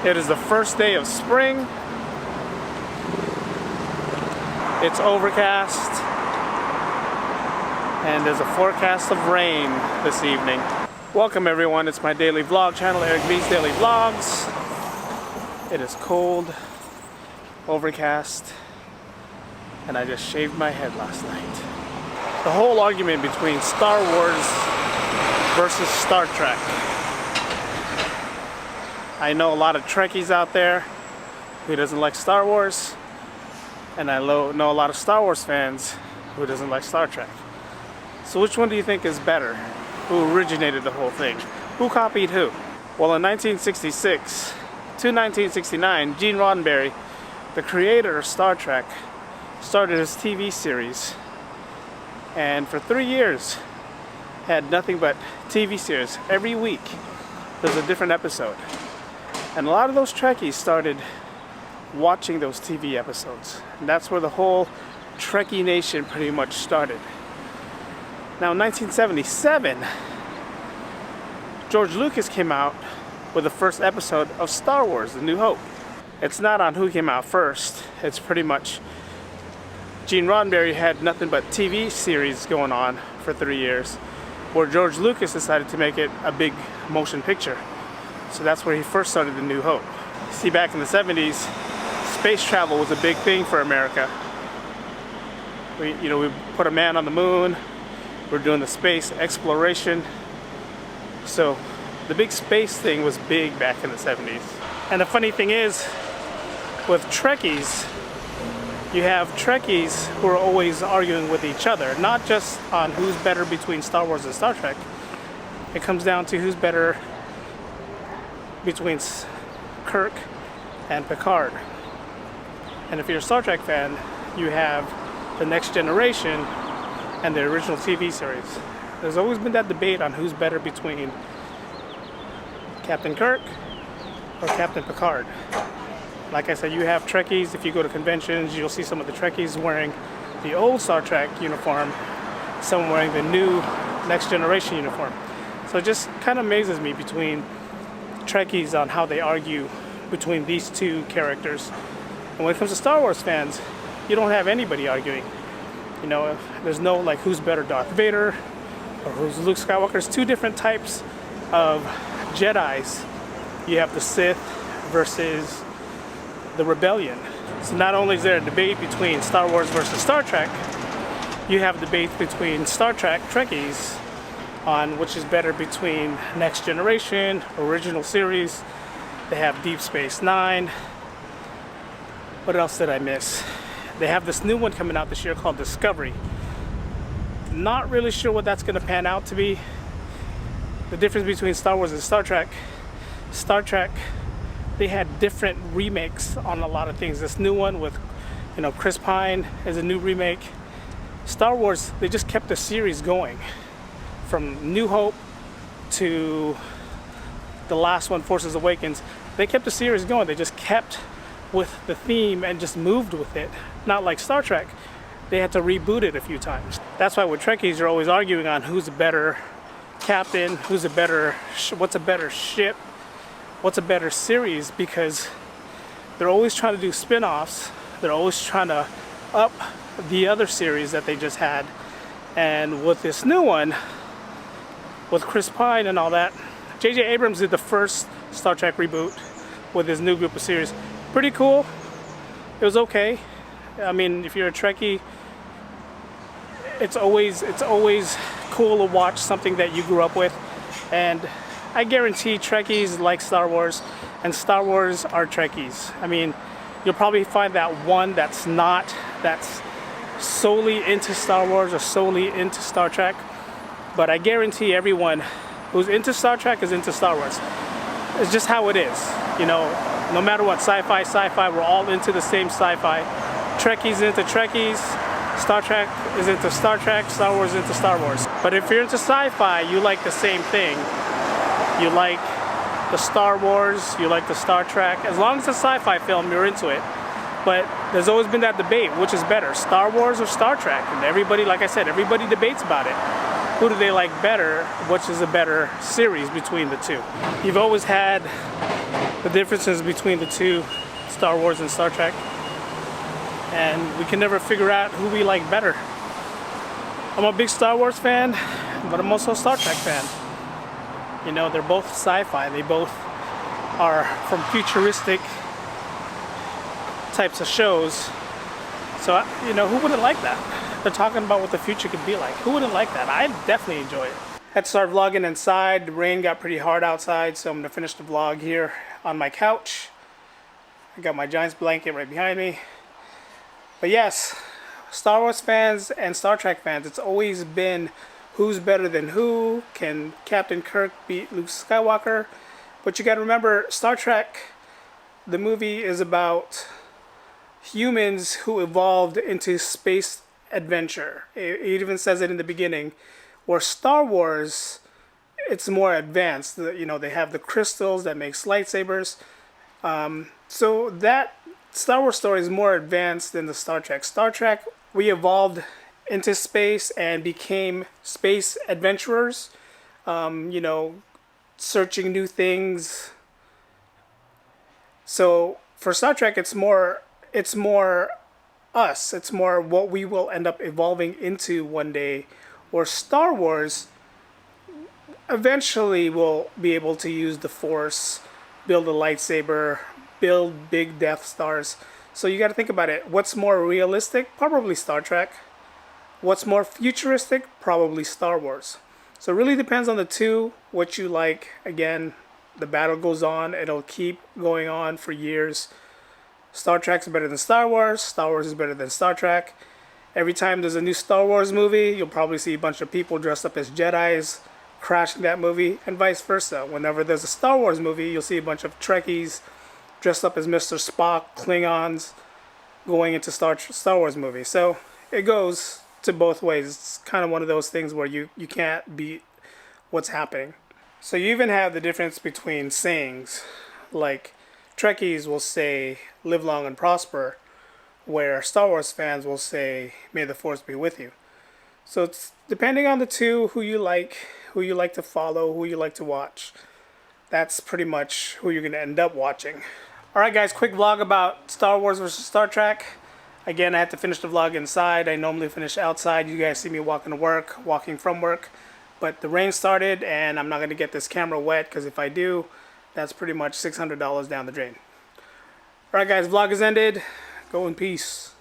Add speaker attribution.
Speaker 1: It is the first day of spring. It's overcast, and there's a forecast of rain this evening. Welcome everyone, it's my daily vlog channel, Eric V's Daily Vlogs. It is cold, overcast, and I just shaved my head last night. The whole argument between Star Wars versus Star Trek. I know a lot of Trekkies out there who doesn't like Star Wars, and I know a lot of Star Wars fans who doesn't like Star Trek. So which one do you think is better? Who originated the whole thing? Who copied who? Well, in 1966 to 1969, Gene Roddenberry, the creator of Star Trek, started his TV series, and for 3 years had nothing but TV series. Every week there's a different episode, and a lot of those Trekkies started watching those TV episodes, and that's where the whole Trekkie nation pretty much started. Now in 1977, George Lucas came out with the first episode of Star Wars, A New Hope. It's not on who came out first, it's pretty much Gene Roddenberry had nothing but TV series going on for 3 years, where George Lucas decided to make it a big motion picture. So that's where he first started A New Hope. See, back in the 70s, space travel was a big thing for America. We put a man on the moon. We're doing the space exploration. So the big space thing was big back in the 70s. And the funny thing is, with Trekkies, you have Trekkies who are always arguing with each other, not just on who's better between Star Wars and Star Trek. It comes down to who's better between Kirk and Picard. And if you're a Star Trek fan, you have The Next Generation and the original TV series. There's always been that debate on who's better between Captain Kirk or Captain Picard. Like I said, you have Trekkies. If you go to conventions, you'll see some of the Trekkies wearing the old Star Trek uniform, some wearing the new Next Generation uniform. So it just kind of amazes me between Trekkies on how they argue between these two characters. And when it comes to Star Wars fans, you don't have anybody arguing. You know, there's no like who's better, Darth Vader or who's Luke Skywalker. There's two different types of Jedis. You have the Sith versus the Rebellion. So not only is there a debate between Star Wars versus Star Trek, you have debates between Star Trek Trekkies on which is better between Next Generation, original series. They have Deep Space Nine. What else did I miss? They have this new one coming out this year called Discovery. Not really sure what that's going to pan out to be. The difference between Star Wars and Star Trek, they had different remakes on a lot of things. This new one with, Chris Pine is a new remake. Star Wars, they just kept the series going. From New Hope to the last one, Force Awakens, they kept the series going. They just kept with the theme and just moved with it. Not like Star Trek, they had to reboot it a few times. That's why with Trekkies, you're always arguing on who's a better captain, what's a better ship, what's a better series, because they're always trying to do spin-offs. They're always trying to up the other series that they just had. And with this new one, with Chris Pine and all that, J.J. Abrams did the first Star Trek reboot with his new group of series. Pretty cool. It was okay. I mean, if you're a Trekkie, it's always cool to watch something that you grew up with. And I guarantee Trekkies like Star Wars, and Star Wars are Trekkies. I mean, you'll probably find that one that's solely into Star Wars or solely into Star Trek. But I guarantee everyone who's into Star Trek is into Star Wars. It's just how it is, no matter what, sci-fi, we're all into the same sci-fi. Trekkies into Trekkies, Star Trek is into Star Trek, Star Wars is into Star Wars. But if you're into sci-fi, you like the same thing. You like the Star Wars, you like the Star Trek. As long as it's a sci-fi film, you're into it. But there's always been that debate, which is better, Star Wars or Star Trek? And everybody, like I said, everybody debates about it. Who do they like better? Which is a better series between the two? You've always had the differences between the two, Star Wars and Star Trek. And we can never figure out who we like better. I'm a big Star Wars fan, but I'm also a Star Trek fan. You know, they're both sci-fi. They both are from futuristic types of shows. So, you know, who wouldn't like that? They're talking about what the future could be like. Who wouldn't like that? I definitely enjoy it. Had to start vlogging inside. The rain got pretty hard outside, so I'm gonna finish the vlog here on my couch. I got my Giants blanket right behind me. But yes, Star Wars fans and Star Trek fans, it's always been who's better than who. Can Captain Kirk beat Luke Skywalker? But you gotta remember, Star Trek, the movie, is about humans who evolved into space adventure. It even says it in the beginning. Where Star Wars, it's more advanced. You know, they have the crystals that makes lightsabers. So that Star Wars story is more advanced than the Star Trek. Star Trek, we evolved into space and became space adventurers. You know, searching new things. So for Star Trek, it's more us. It's more what we will end up evolving into one day. Or Star Wars, eventually we'll be able to use the Force, build a lightsaber, build big Death Stars. So you got to think about it. What's more realistic? Probably Star Trek. What's more futuristic? Probably Star Wars. So it really depends on the two, what you like. Again, the battle goes on. It'll keep going on for years. Star Trek's better than Star Wars. Star Wars is better than Star Trek. Every time there's a new Star Wars movie, you'll probably see a bunch of people dressed up as Jedis crashing that movie, and vice versa. Whenever there's a Star Wars movie, you'll see a bunch of Trekkies dressed up as Mr. Spock, Klingons, going into Star Wars movies. So it goes to both ways. It's kind of one of those things where you can't beat what's happening. So you even have the difference between sayings, like Trekkies will say, "Live long and prosper," where Star Wars fans will say, "May the Force be with you." So it's depending on the two, who you like to follow, who you like to watch. That's pretty much who you're going to end up watching. Alright guys, quick vlog about Star Wars versus Star Trek. Again, I had to finish the vlog inside. I normally finish outside. You guys see me walking from work. But the rain started and I'm not going to get this camera wet, because if I do, that's pretty much $600 down the drain. Alright guys, vlog is ended. Go in peace.